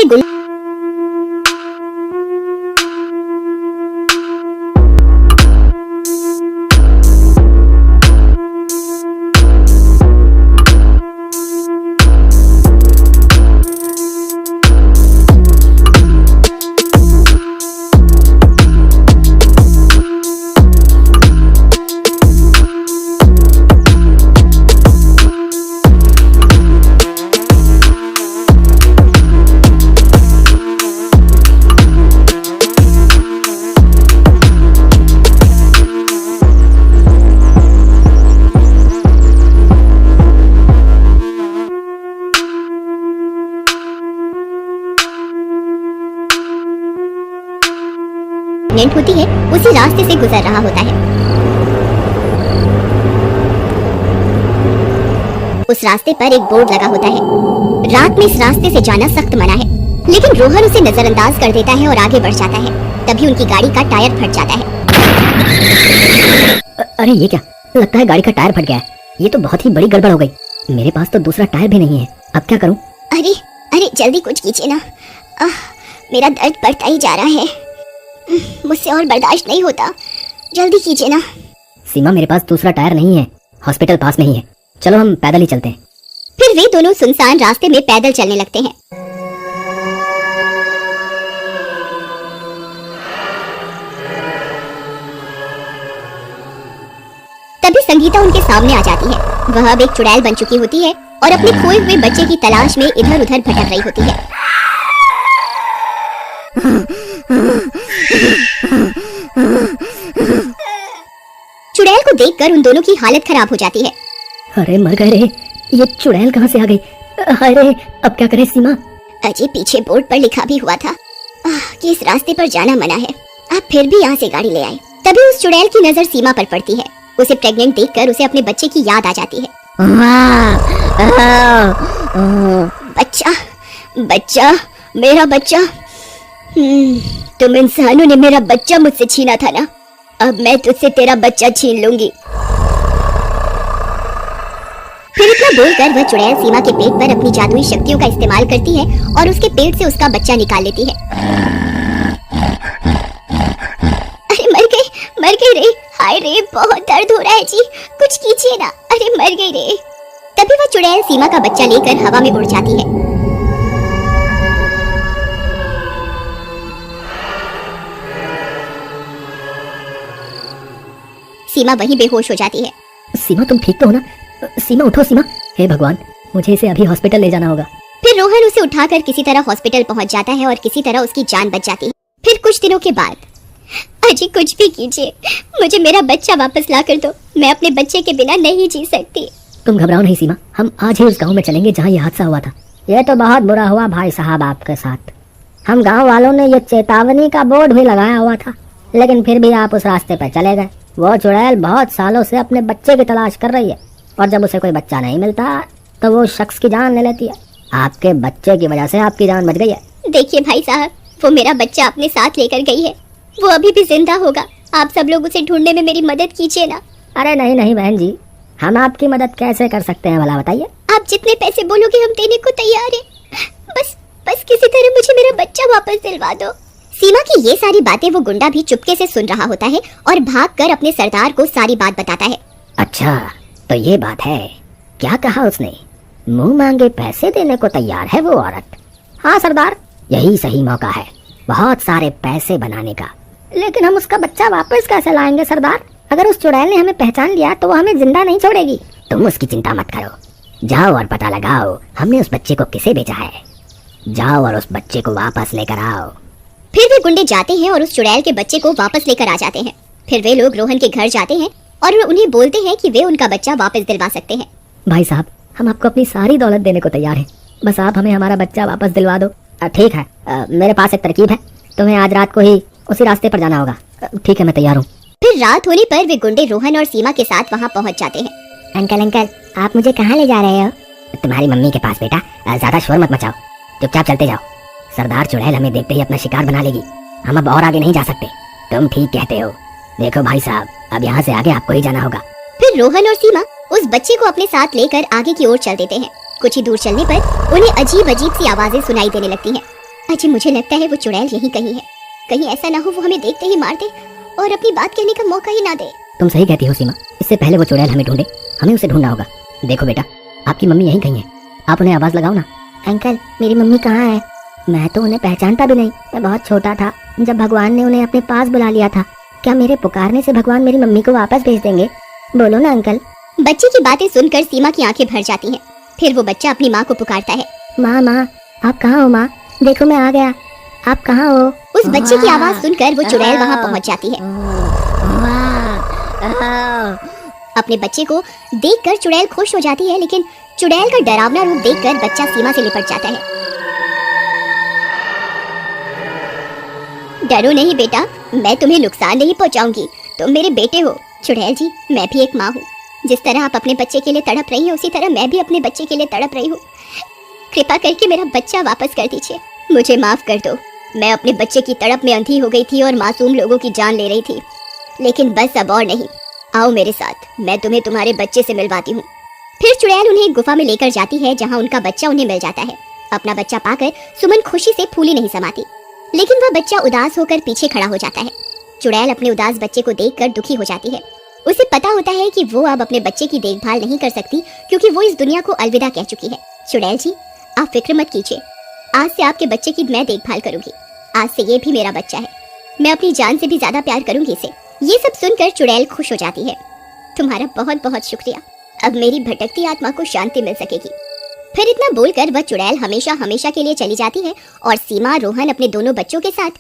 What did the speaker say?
एक गुंडा एक्सीडेंट होती है उसी रास्ते से गुजर रहा होता है। उस रास्ते पर एक बोर्ड लगा होता है, रात में इस रास्ते से जाना सख्त मना है, लेकिन रोहन उसे नजरअंदाज कर देता है और आगे बढ़ जाता है। तभी उनकी गाड़ी का टायर फट जाता है। अरे ये क्या, लगता है गाड़ी का टायर फट गया है। ये तो बहुत ही बड़ी गड़बड़ हो गई। मेरे पास तो दूसरा टायर भी नहीं है, अब क्या करूं? अरे अरे जल्दी कुछ कीजिए ना, मेरा दर्द बढ़ता ही जा रहा है, मुझसे और बर्दाश्त नहीं होता, जल्दी कीजिए ना। सीमा मेरे पास दूसरा टायर नहीं है, हॉस्पिटल पास में ही है, चलो हम पैदल ही चलते हैं। फिर वे दोनों सुनसान रास्ते में पैदल चलने लगते हैं। तभी संगीता उनके सामने आ जाती है। वह अब एक चुड़ैल बन चुकी होती है और अपने खोए हुए बच्चे की तलाश में इधर उधर भटक रही होती है। चुड़ैल को देखकर उन दोनों की हालत खराब हो जाती है। अरे मर गए रे, ये चुड़ैल कहाँ से आ गई? हाय रे, अब क्या करें सीमा? अजय पीछे बोर्ड पर लिखा भी हुआ था कि इस रास्ते पर जाना मना है, आप फिर भी यहाँ से गाड़ी ले आए। तभी उस चुड़ैल की नजर सीमा पर पड़ती है। उसे प्रेग्नेंट देखकर उसे अपने बच्चे की याद आ जाती है। बच्चा, बच्चा, मेरा बच्चा, तुम इंसानों ने मेरा बच्चा मुझसे छीना था ना, अब मैं तुझसे तेरा बच्चा छीन लूंगी। फिर इतना बोलकर वह चुड़ैल सीमा के पेट पर अपनी जादुई शक्तियों का इस्तेमाल करती है और उसके पेट से उसका बच्चा निकाल लेती है। अरे मर गई रे, हाय रे, बहुत दर्द हो रहा है जी, कुछ कीजिए ना, अरे मर गई रे। तभी वह चुड़ैल सीमा का बच्चा लेकर हवा में उड़ जाती है। सीमा वहीं बेहोश हो जाती है। सीमा तुम ठीक तो हो ना? सीमा उठो सीमा, हे भगवान, मुझे इसे अभी हॉस्पिटल ले जाना होगा। फिर रोहन उसे उठाकर किसी तरह हॉस्पिटल पहुंच जाता है और किसी तरह उसकी जान बच जाती है। फिर कुछ दिनों के बाद, अजी कुछ भी कीजिए, मुझे मेरा बच्चा वापस ला कर दो, मैं अपने बच्चे के बिना नहीं जी सकती। तुम घबराओ नहीं सीमा, हम आज ही उस गाँव में चलेंगे जहाँ ये हादसा हुआ था। ये तो बहुत बुरा हुआ भाई साहब आपके साथ। हम गाँव वालों ने ये चेतावनी का बोर्ड भी लगाया हुआ था, लेकिन फिर भी आप उस रास्ते पर चले गए। वो चुड़ैल बहुत सालों से अपने बच्चे की तलाश कर रही है और जब उसे कोई बच्चा नहीं मिलता तो वो शख्स की जान ले लेती है। आपके बच्चे की वजह से आपकी जान बच गई है। देखिए भाई साहब, वो मेरा बच्चा अपने साथ लेकर गई है, वो अभी भी जिंदा होगा, आप सब लोग उसे ढूंढने में मेरी मदद कीजिए ना। अरे नहीं नहीं बहन जी, हम आपकी मदद कैसे कर सकते हैं भला बताइए? आप जितने पैसे बोलोगे हम देने को तैयार हैं, बस किसी तरह मुझे मेरा बच्चा वापस दिलवा दो। सीमा की ये सारी बातें वो गुंडा भी चुपके से सुन रहा होता है और भागकर अपने सरदार को सारी बात बताता है। अच्छा तो ये बात है, क्या कहा उसने? मुंह मांगे पैसे देने को तैयार है वो औरत। हाँ सरदार, यही सही मौका है बहुत सारे पैसे बनाने का। लेकिन हम उसका बच्चा वापस कैसे लाएंगे सरदार? अगर उस चुड़ैल ने हमें पहचान लिया तो वो हमें जिंदा नहीं छोड़ेगी। तुम उसकी चिंता मत करो, जाओ और पता लगाओ हमने उस बच्चे को किसे भेजा है। जाओ और उस बच्चे को वापस लेकर आओ। फिर वे गुंडे जाते हैं और उस चुड़ैल के बच्चे को वापस लेकर आ जाते हैं। फिर वे लोग रोहन के घर जाते हैं और उन्हें बोलते हैं कि वे उनका बच्चा वापस दिलवा सकते हैं। भाई साहब, हम आपको अपनी सारी दौलत देने को तैयार हैं, बस आप हमें हमारा बच्चा वापस दिलवा दो। ठीक है, मेरे पास एक तरकीब है, तुम्हें आज रात को ही उसी रास्ते पर जाना होगा। ठीक है, मैं तैयार हूँ। फिर रात होने पर वे गुंडे रोहन और सीमा के साथ वहाँ पहुँच जाते हैं। अंकल आप मुझे कहाँ ले जा रहे हो? तुम्हारी मम्मी के पास बेटा, ज्यादा शोर मत मचाओ, चुपचाप चलते जाओ। सरदार चुड़ैल हमें देखते ही अपना शिकार बना लेगी, हम अब और आगे नहीं जा सकते। तुम ठीक कहते हो। देखो भाई साहब, अब यहाँ से आगे आपको ही जाना होगा। फिर रोहन और सीमा उस बच्चे को अपने साथ लेकर आगे की ओर चल देते हैं। कुछ ही दूर चलने पर उन्हें अजीब अजीब सी आवाजें सुनाई देने लगती हैं। अजी मुझे लगता है वो चुड़ैल यहीं कहीं है। कहीं ऐसा ना हो वो हमें देखते ही मार दे और अपनी बात कहने का मौका ही ना दे। तुम सही कहती हो सीमा, इससे पहले वो चुड़ैल हमें ढूंढे, हमें उसे ढूंढना होगा। देखो बेटा, आपकी मम्मी यहीं कहीं है, आप उन्हें आवाज लगाओ ना। अंकल, मेरी मम्मी कहाँ है? मैं तो उन्हें पहचानता भी नहीं। मैं बहुत छोटा था जब भगवान ने उन्हें अपने पास बुला लिया था। क्या मेरे पुकारने से भगवान मेरी मम्मी को वापस भेज देंगे? बोलो ना अंकल। बच्चे की बातें सुनकर सीमा की आंखें भर जाती हैं। फिर वो बच्चा अपनी माँ को पुकारता है। माँ माँ, आप कहाँ हो माँ? देखो मैं आ गया, आप कहाँ हो? उस बच्चे की आवाज सुनकर वो चुड़ैल वहाँ पहुँच जाती है। अपने बच्चे को देखकर चुड़ैल खुश हो जाती है, लेकिन चुड़ैल का डरावना रूप देखकर बच्चा सीमा से लिपट जाता है। डरो नहीं बेटा, मैं तुम्हें नुकसान नहीं पहुंचाऊंगी, तुम मेरे बेटे हो। चुड़ैल जी, मैं भी एक माँ हूँ। जिस तरह आप अपने बच्चे के लिए तड़प रही हैं, उसी तरह मैं भी अपने बच्चे के लिए तड़प रही हूँ। कृपा करके मेरा बच्चा वापस कर दीजिए, मुझे माफ कर दो। मैं अपने बच्चे की तड़प में अंधी हो गई थी और मासूम लोगों की जान ले रही थी, लेकिन बस अब और नहीं। आओ मेरे साथ, मैं तुम्हें तुम्हारे बच्चे से मिलवाती हूँ। फिर चुड़ैल उन्हें एक गुफा में लेकर जाती है, जहाँ उनका बच्चा उन्हें मिल जाता है। अपना बच्चा पाकर सुमन खुशी से फूली नहीं समाती, लेकिन वह बच्चा उदास होकर पीछे खड़ा हो जाता है। चुड़ैल अपने उदास बच्चे को देखकर दुखी हो जाती है। उसे पता होता है कि वो अब अपने बच्चे की देखभाल नहीं कर सकती, क्योंकि वो इस दुनिया को अलविदा कह चुकी है। चुड़ैल जी, आप फिक्र मत कीजिए, आज से आपके बच्चे की मैं देखभाल करूंगी। आज से ये भी मेरा बच्चा है, मैं अपनी जान से भी ज्यादा प्यार करूंगी इसे। ये सब सुनकर चुड़ैल खुश हो जाती है। तुम्हारा बहुत बहुत शुक्रिया, अब मेरी भटकती आत्मा को शांति मिल सकेगी। फिर इतना बोलकर वह चुड़ैल हमेशा हमेशा के लिए चली जाती है और सीमा रोहन अपने दोनों बच्चों के साथ